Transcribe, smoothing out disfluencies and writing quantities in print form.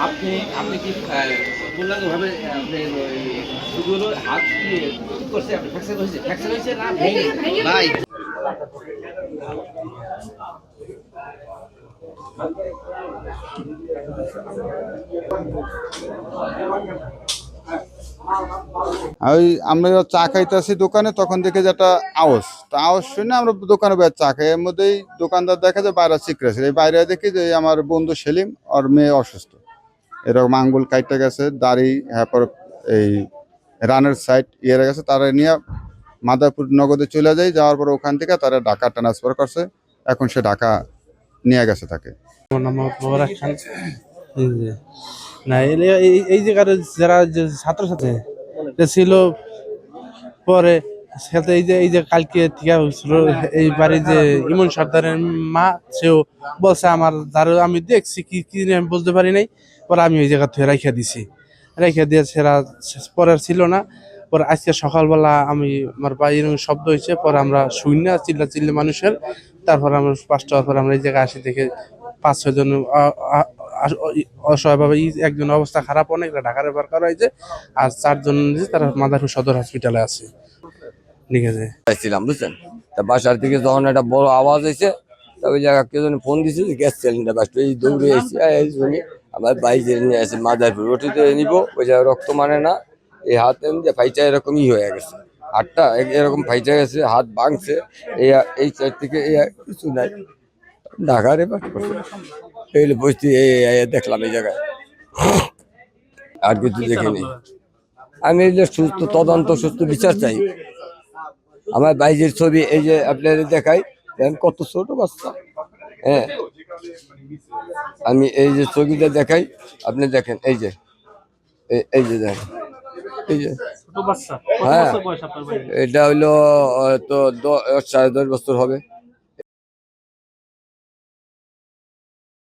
আপনি আপনি কি পূর্ণাঙ্গভাবে আপনি শুধু হলো হাত দিয়ে কি করছে আপনি ফ্র্যাকচার হয়েছে না ভেঙে ভাই ওই আমরা চা খাইতেছি দোকানে, তখন দেখে যে একটা আওয়াজ, তো আওয়াজ শুনে আমরা দোকানে বাইরে চা খাই। এর মধ্যেই দোকানদার দেখা যায় বাইরে চিকরেছে, এই বাইরে দেখি যে আমার বন্ধু সেলিম আর মেয়ে অসুস্থ, এরকম আঙ্গুল কাইটে গেছে, দাড়ি, হ্যাঁ এই রানের সাইড ইয়ে গেছে। তারা নিয়ে মাদারপুর নগদে চলে যায়, যাওয়ার পর ওখান থেকে তারা ঢাকা ট্রান্সফার করছে। এখন সে ঢাকা নিয়ে গেছে তাকে। না এই জায়গার যারা যে ছাত্রছাত্রী ছিল পরে সাথে এই যে কালকে থেকে হয়েছিল এই বাড়ির যে ইমন সর্দারের মা, সেও বলছে আমার যারা আমি দেখছি কি কি আমি বলতে পারি নাই, পরে আমি ওই জায়গা থেকে রাইখা দিছি, রাইখা দিয়ে সেরা পরে ছিল না। পরে আজকে সকালবেলা আমি আমার বাইরের শব্দ হয়েছে, পরে আমরা শুই না চিল্লি মানুষের। তারপর আমরা 5টার পর আমরা এই জায়গায় আসি, দেখে 5-6 জন অসহায়ভাবে একজন অবস্থা খারাপ, অনেক ঢাকা রেফার করা হয়েছে, আর 4 জন তারা মাদারপুর সদর হসপিটালে আছে। ঠিক আছে, ছিলাম বুঝছেন, তা বাসার থেকে যখন একটা বড় আওয়াজ হয়েছে, তা ওই জায়গা কেউ ফোন দিছে যে গ্যাস সিলিন্ডার বাসত, এই দৌড়ে এসেছি। শুনি আমার বাইক নিয়ে আসে মাদারপুর ওটিতে নিব, ওই জায়গায় রক্ত মানে না, এই হাত ফাইচা এরকমই হয়ে গেছে, হাতটা এরকম ফাইচা গেছে, হাত ভাঙছে, এই সাইড থেকে কিছু নাই, ঢাকারে বাস করছে। এই বসতি দেখলাম এই জায়গায়, আর কিছু দেখিনি। আমি এই যে সুস্থ তদন্ত, সুস্থ বিচার চাই। আমার বাইজের ছবি এই যে আপনাদের দেখাই, দেখেন কত ছোট বাচ্চা। হ্যাঁ, আমি এই যে ছবিটা দেখাই, আপনি দেখেন, এই যে এই যে দেখেন, এই যে হ্যাঁ, এটা হইলো তো 10-10.5 বছর হবে।